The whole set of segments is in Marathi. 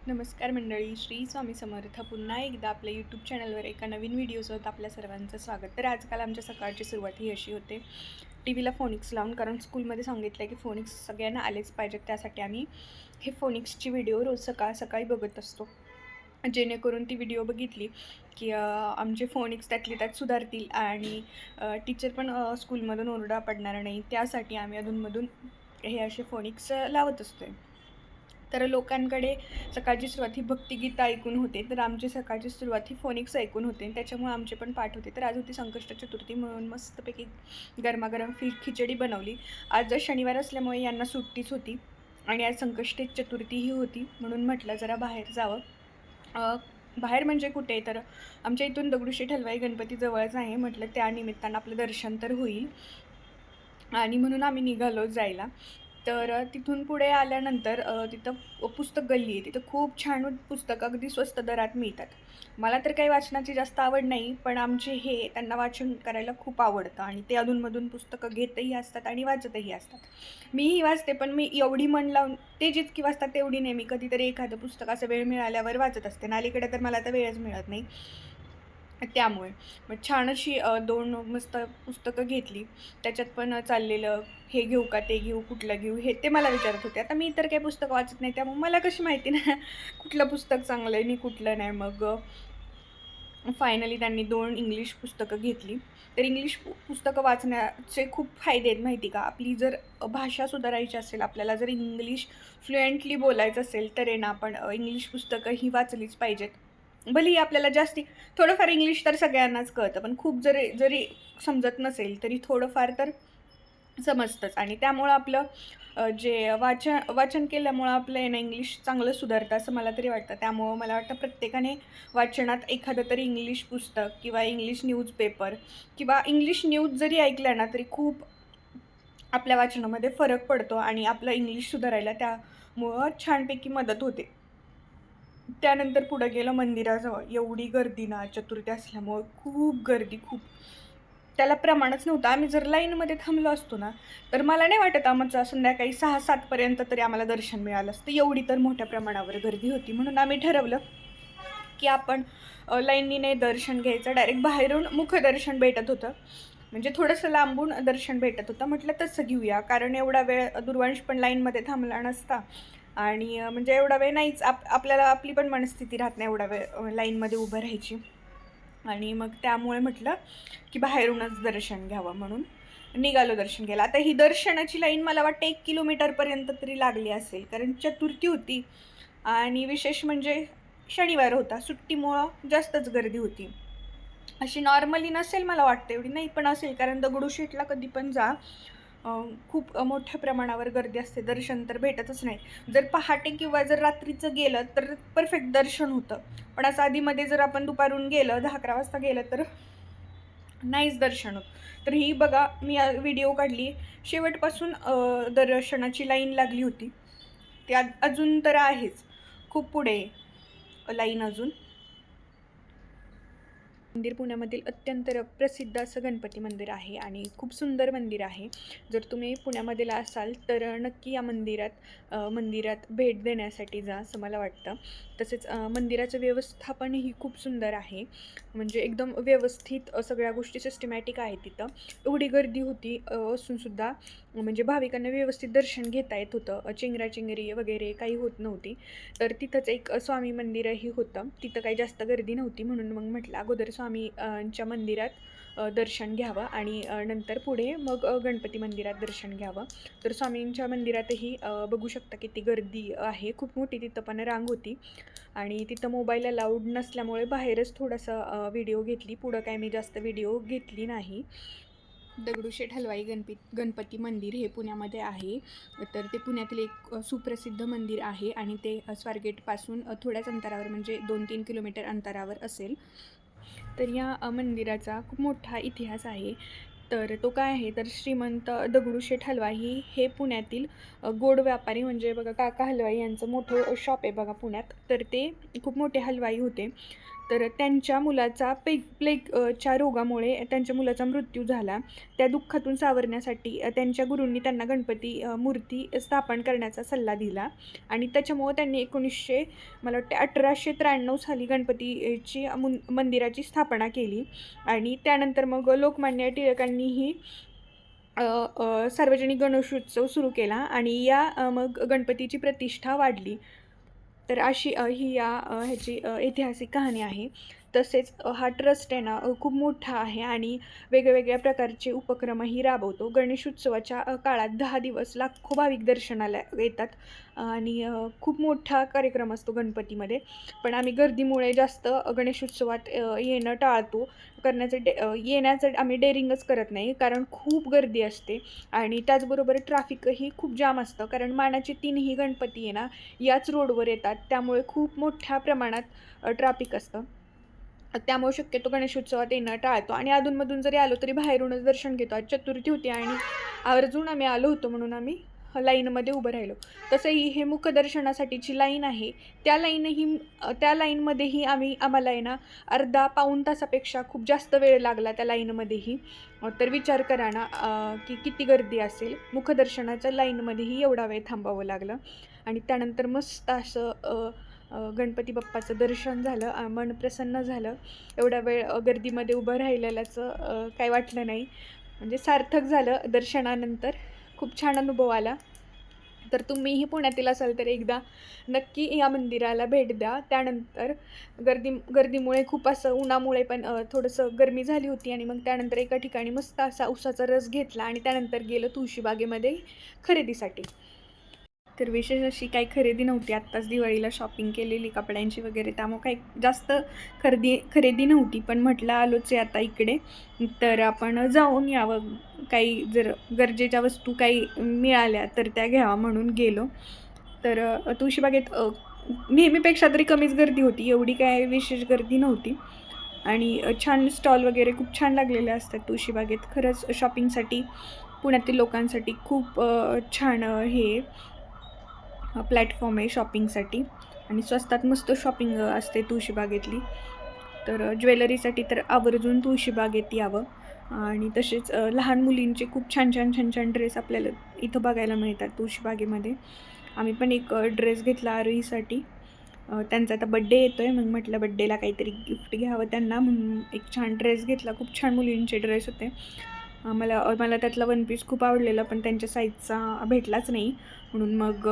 नमस्कार मंडळी, श्री स्वामी समर्थ. पुन्हा एकदा आपल्या यूट्यूब चॅनलवर एका नवीन व्हिडिओसोबत आपल्या सर्वांचं स्वागत. तर आजकाल आमच्या सकाळची सुरुवात ही अशी होते, टी व्हीला फोनिक्स लावून, कारण स्कूलमध्ये सांगितलं आहे की फोनिक्स सगळ्यांना आलेच पाहिजेत. त्यासाठी आम्ही हे फोनिक्सची व्हिडिओ रोज सकाळ सकाळी बघत असतो, जेणेकरून ती व्हिडिओ बघितली की आमचे फोनिक्स त्यातली त्यात सुधारतील आणि टीचर पण स्कूलमधून ओरडा पडणार नाही. त्यासाठी आम्ही अधूनमधून हे असे फोनिक्स लावत असतो. तर लोकांकडे सकाळची सुरुवात ही भक्तिगीतं ऐकून होते, तर आमची सकाळची सुरुवात ही फोनिक्स ऐकून होते. त्याच्यामुळे आमचे पण पाठ होते. तर आज होती संकष्ट चतुर्थी, म्हणून मस्तपैकी गरमागरम खिचडी बनवली. आज शनिवार असल्यामुळे यांना सुट्टीच होती आणि आज संकष्टी चतुर्थीही होती, म्हणून म्हटलं जरा बाहेर जावं. अ, बाहेर म्हणजे कुठे, तर आमच्या इथून दगडूशेठ हलवाई गणपती जवळच आहे. म्हटलं त्या निमित्तानं आपलं दर्शन तर होईल आणि म्हणून आम्ही निघालो जायला. तर तिथून पुढे आल्यानंतर तिथं पुस्तक गल्ली आहे. तिथं खूप छान पुस्तकं अगदी स्वस्त दरात मिळतात. मला तर काही वाचनाची जास्त आवड नाही, पण आमचे हे त्यांना वाचन करायला खूप आवडतं आणि ते अधूनमधून पुस्तकं घेतही असतात आणि वाचतही असतात. मीही वाचते, पण मी एवढी मन लावून ते जितकी वाचतात तेवढी नाही. मी कधीतरी एखादं पुस्तक असं वेळ मिळाल्यावर वाचत असते आणि अलीकडे तर मला आता वेळच मिळत नाही. त्यामुळे मग छान अशी 2 मस्त पुस्तकं घेतली. त्याच्यात पण चाललेलं, हे घेऊ का, ते घेऊ, कुठलं घेऊ, हे ते मला विचारत होते. आता मी तर काही पुस्तकं वाचत नाही, त्यामुळे मला कशी माहिती ना कुठलं पुस्तक चांगलं आहे आणि कुठलं नाही. मग फायनली त्यांनी 2 इंग्लिश पुस्तकं घेतली. तर इंग्लिश पुस्तकं वाचण्याचे खूप फायदे आहेत माहिती का? आपली जर भाषा सुधारायची असेल, आपल्याला जर इंग्लिश फ्लुएंटली बोलायचं असेल, तर आहे ना आपण इंग्लिश पुस्तकं ही वाचलीच पाहिजेत. भलेही आपल्याला जास्ती थोडंफार इंग्लिश तर सगळ्यांनाच कळतं, पण खूप जरी जरी समजत नसेल, तरी थोडंफार तर समजतंच आणि त्यामुळं आपलं जे वाचन केल्यामुळं आपलं आहे ना इंग्लिश चांगलं सुधारतं असं मला तरी वाटतं. त्यामुळं मला वाटतं प्रत्येकाने वाचनात एखादं तरी इंग्लिश पुस्तक किंवा इंग्लिश न्यूजपेपर किंवा इंग्लिश न्यूज जरी ऐकल्या ना, तरी खूप आपल्या वाचनामध्ये फरक पडतो आणि आपलं इंग्लिश सुधारायला त्यामुळं छानपैकी मदत होते. त्यानंतर पुढं गेलं मंदिराजवळ. एवढी गर्दी ना, चतुर्थी असल्यामुळं खूप गर्दी, खूप. त्याला प्रमाणच नव्हतं. आम्ही जर लाईनमध्ये थांबलो असतो ना, तर मला नाही वाटत आमचं संध्याकाळी 6-7 पर्यंत तरी आम्हाला दर्शन मिळालं असतं. एवढी तर मोठ्या प्रमाणावर गर्दी होती. म्हणून आम्ही ठरवलं, की आपण लाईनीने दर्शन घ्यायचं. डायरेक्ट बाहेरून मुखदर्शन भेटत होतं. म्हणजे थोडंसं लांबून दर्शन भेटत होतं. म्हटलं तसं घेऊया, कारण एवढा वेळ दूरवंश पण लाईनमध्ये थांबला नसता आणि म्हणजे एवढा वेळ नाहीच आपल्याला आपली पण मनस्थिती राहत नाही एवढा वेळ लाईनमध्ये उभं राहायची. आणि मग त्यामुळे म्हटलं, की बाहेरूनच दर्शन घ्यावं म्हणून निघालो दर्शन घ्यायला. आता ही दर्शनाची लाईन मला वाटतं 1 किलोमीटरपर्यंत तरी लागली असेल, कारण चतुर्थी होती आणि विशेष म्हणजे शनिवार होता. सुट्टीमुळं जास्तच गर्दी होती. अशी नॉर्मली नसेल मला वाटतं एवढी, नाही पण असेल, कारण दगडूशेठला कधी पण जा, खूप मोठ्या प्रमाणावर गर्दी असते. दर्शन तर भेटतच नाही. जर पहाटे किंवा जर रात्रीचं गेलं तर परफेक्ट दर्शन होतं. पण असं आधीमध्ये जर आपण दुपारून गेलं, 10-11 वाजता गेलं तर नाहीच दर्शन होत. तर ही बघा मी व्हिडिओ काढली. शेवटपासून दर्शनाची लाईन लागली होती. ती अजून तर आहेच. खूप पुढे लाईन अजून. मंदिर पुण्यामधील अत्यंत प्रसिद्ध असं गणपती मंदिर आहे आणि खूप सुंदर मंदिर आहे. जर तुम्ही पुण्यामधील असाल तर नक्की या मंदिरात भेट देण्यासाठी जा असं मला वाटतं. तसेच मंदिराचं व्यवस्थापनही खूप सुंदर आहे. म्हणजे एकदम व्यवस्थित सगळ्या गोष्टी सिस्टमॅटिक आहेत तिथं. एवढी गर्दी होती असूनसुद्धा म्हणजे भाविकांना व्यवस्थित दर्शन घेता येत होतं. चेंगराचेंगरी वगैरे काही होत नव्हती. तर तिथंच एक स्वामी मंदिरही होतं. तिथं काही जास्त गर्दी नव्हती, म्हणून मग म्हटलं अगोदर स्वामी च्या मंदिरात दर्शन घ्यावं आणि नंतर पुढे मग गणपती मंदिरात दर्शन घ्यावं. तर स्वामींच्या मंदिरातही बघू शकता किती गर्दी आहे. खूप मोठी तिथं पण रांग होती आणि तिथं मोबाईल अलाउड नसल्यामुळे बाहेरच थोडासा व्हिडिओ घेतली. पुढं काय मी जास्त व्हिडिओ घेतली नाही. दगडूशेठ हलवाई गणपती मंदिर हे पुण्यामध्ये आहे. तर ते पुण्यातील एक सुप्रसिद्ध मंदिर आहे आणि ते स्वारगेटपासून थोड्याच अंतरावर म्हणजे 2-3 किलोमीटर अंतरावर असेल. तर या मंदिराचा खूप मोठा इतिहास आहे. तर तो काय आहे, तर श्रीमंत दगडूशेठ हलवाई हे पुण्यातील गोड व्यापारी, म्हणजे बघा काका हलवाई यांचं मोठं शॉप आहे बघा पुण्यात. तर ते खूप मोठे हलवाई होते. तर त्यांच्या मुलाचा प्लेगच्या रोगामुळे त्यांच्या मुलाचा मृत्यू झाला. त्या दुःखातून सावरण्यासाठी त्यांच्या गुरूंनी त्यांना गणपती मूर्ती स्थापन करण्याचा सल्ला दिला आणि त्याच्यामुळं त्यांनी मला वाटते 1893 साली गणपतीची मंदिराची स्थापना केली आणि त्यानंतर मग लोकमान्य टिळकांनीही सार्वजनिक गणेशोत्सव सुरू केला आणि मग गणपतीची प्रतिष्ठा वाढली. तर अशी ही ह्याची ऐतिहासिक कहाणी आहे. तसेच हा ट्रस्ट आहे ना खूप मोठा आहे आणि वेगवेगळ्या प्रकारचे उपक्रमही राबवतो. गणेशोत्सवाच्या काळात 10 दिवस लाखो भाविक दर्शनाला येतात आणि खूप मोठा कार्यक्रम असतो गणपतीमध्ये. पण आम्ही गर्दीमुळे जास्त गणेशोत्सवात येणं टाळतो. येण्याचं आम्ही डेअरिंगच करत नाही, कारण खूप गर्दी असते आणि त्याचबरोबर ट्रॅफिकही खूप जाम असतं. कारण मानाचे 3ही गणपती आहे ना याच रोडवर येतात, त्यामुळे खूप मोठ्या प्रमाणात ट्रॅफिक असतं. त्यामुळे शक्यतो गणेशोत्सवात येणं टाळतो आणि अधूनमधून जरी आलो तरी बाहेरूनच दर्शन घेतो. आज चतुर्थी होती आणि आवर्जून आम्ही आलो होतो म्हणून आम्ही लाईनमध्ये उभं राहिलो. तसंही हे मुखदर्शनासाठीची लाईन आहे. त्या लाईनमध्येही आम्हाला आहे ना अर्धा पाऊण तासापेक्षा खूप जास्त वेळ लागला त्या लाईनमध्येही. तर विचार करा ना की किती गर्दी असेल. मुखदर्शनाच्या लाईनमध्येही एवढा वेळ थांबावं लागलं आणि त्यानंतर मस्त असं गणपती बाप्पाचं दर्शन झालं. मन प्रसन्न झालं. एवढा वेळ गर्दीमध्ये उभं राहिलेल्याचं काही वाटलं नाही. म्हणजे सार्थक झालं दर्शनानंतर. खूप छान अनुभव आला. तर तुम्हीही पुण्यातील असाल तर एकदा नक्की या मंदिराला भेट द्या. त्यानंतर गर्दीमुळे खूप असं उन्हामुळे पण थोडंसं गरमी झाली होती आणि मग त्यानंतर एका ठिकाणी मस्त असा उसाचा रस घेतला आणि त्यानंतर गेलो तुळशीबागेमध्ये खरेदीसाठी. तर विशेष अशी काही खरेदी नव्हती. आत्ताच दिवाळीला शॉपिंग केलेली कपड्यांची वगैरे, त्यामुळे काही जास्त खरेदी नव्हती. पण म्हटलं आलोच आहे आता इकडे, तर आपण जाऊन यावं. काही जर गरजेच्या वस्तू काही मिळाल्या तर त्या घ्यावा म्हणून गेलो. तर तुळशीबागेत नेहमीपेक्षा तरी कमीच गर्दी होती. एवढी काय विशेष गर्दी नव्हती आणि छान स्टॉल वगैरे खूप छान लागलेले असतात तुळशीबागेत. खरंच शॉपिंगसाठी पुण्यातील लोकांसाठी खूप छान हे प्लॅटफॉर्म आहे शॉपिंगसाठी आणि स्वस्तात मस्त शॉपिंग असते तुळशीबागेतली. तर ज्वेलरीसाठी तर आवर्जून तुळशीबागेत यावं. आणि तसेच लहान मुलींचे खूप छान ड्रेस आपल्याला इथं बघायला मिळतात तुळशीबागेमध्ये. आम्ही पण एक ड्रेस घेतला आरोहीसाठी. त्यांचा आता बड्डे येतो आहे, मग म्हटलं बड्डेला काहीतरी गिफ्ट घ्यावं त्यांना म्हणून एक छान ड्रेस घेतला. खूप छान मुलींचे ड्रेस होते. मला त्यातला वन पीस खूप आवडलेला, पण त्यांच्या साईजचा भेटलाच नाही म्हणून मग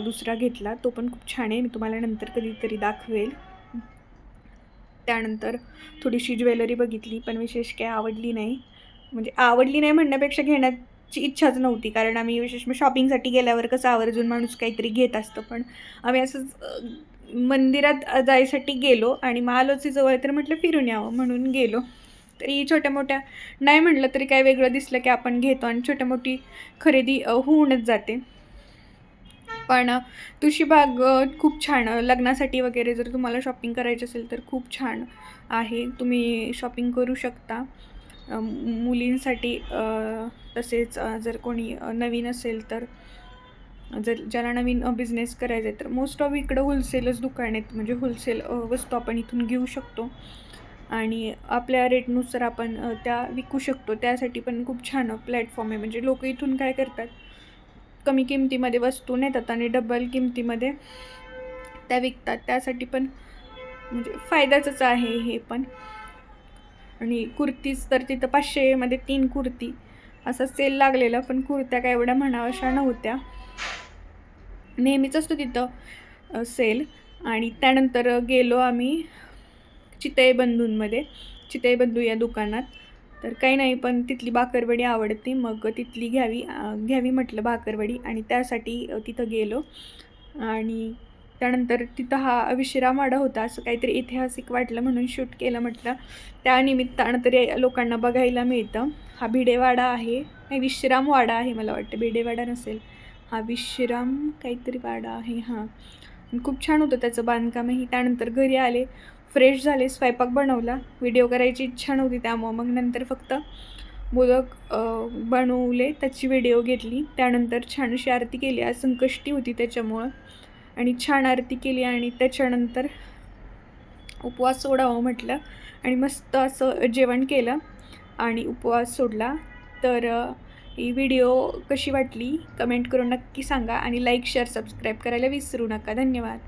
दुसरा घेतला. तो पण खूप छान आहे. मी तुम्हाला नंतर कधीतरी दाखवेल. त्यानंतर थोडीशी ज्वेलरी बघितली, पण विशेष काही आवडली नाही. म्हणजे आवडली नाही म्हणण्यापेक्षा घेण्याची इच्छाच नव्हती, कारण आम्ही विशेष शॉपिंगसाठी गेल्यावर कसं आवर्जून माणूस काहीतरी घेत असतं. पण आम्ही असंच मंदिरात जायसाठी गेलो आणि महालक्ष्मी जवळ तर म्हटलं फिरून यावं म्हणून गेलो. तरी छोट्या मोठ्या नाही म्हटलं तरी काय वेगळं दिसलं की आपण घेतो आणि छोट्या मोठी खरेदी होऊनच जाते. पण तुळशीबाग खूप छान लग्नासाठी वगैरे जर तुम्हाला शॉपिंग करायची असेल तर खूप छान आहे. तुम्ही शॉपिंग करू शकता. मुलींसाठी तसेच जर कोणी नवीन असेल तर ज्याला नवीन बिझनेस करायचा आहे तर मोस्ट ऑफ इकडं होलसेलच दुकान आहेत. म्हणजे होलसेल वस्तू आपण इथून घेऊ शकतो आणि आपल्या रेटनुसार आपण त्या विकू शकतो. त्यासाठी पण खूप छान प्लॅटफॉर्म आहे. म्हणजे लोक इथून काय करतात, कमी किमतीमध्ये वस्तू नेतात आणि डबल किमतीमध्ये त्या विकतात. त्यासाठी पण म्हणजे फायद्याचंच आहे हे पण. आणि कुर्तीज तर तिथं 500मध्ये 3 कुर्ती असा सेल लागलेला, पण कुर्त्या काय एवढ्या म्हणाव्याशा नव्हत्या. नेहमीच असतो तिथं सेल. आणि त्यानंतर गेलो आम्ही चितळे बंधू या दुकानात. तर काही नाही, पण तिथली भाकरवडी आवडते, मग तिथली घ्यावी म्हटलं भाकरवडी आणि त्यासाठी तिथं गेलो. आणि त्यानंतर तिथं हा विश्रामवाडा होता, असं काहीतरी ऐतिहासिक वाटलं म्हणून शूट केलं. म्हटलं त्यानिमित्तानं तरी लोकांना बघायला मिळतं. हा भिडेवाडा आहे, नाही विश्रामवाडा आहे मला वाटतं, भिडेवाडा नसेल हा, विश्राम काहीतरी वाडा आहे. हां, खूप छान होतं त्याचं बांधकामही. त्यानंतर घरी आले, फ्रेश झाले, स्वयंपाक बनवला. व्हिडिओ करायची इच्छा नव्हती त्यामुळं मग नंतर फक्त मोदक बनवले, त्याची व्हिडिओ घेतली. त्यानंतर छान अशी आरती केली. आज संकष्टी होती त्याच्यामुळं आणि छान आरती केली आणि त्याच्यानंतर उपवास सोडावं म्हटलं आणि मस्त असं जेवण केलं आणि उपवास सोडला. तर ही व्हिडिओ कशी वाटली कमेंट करून नक्की सांगा आणि लाईक, शेअर, सबस्क्राईब करायला विसरू नका. धन्यवाद.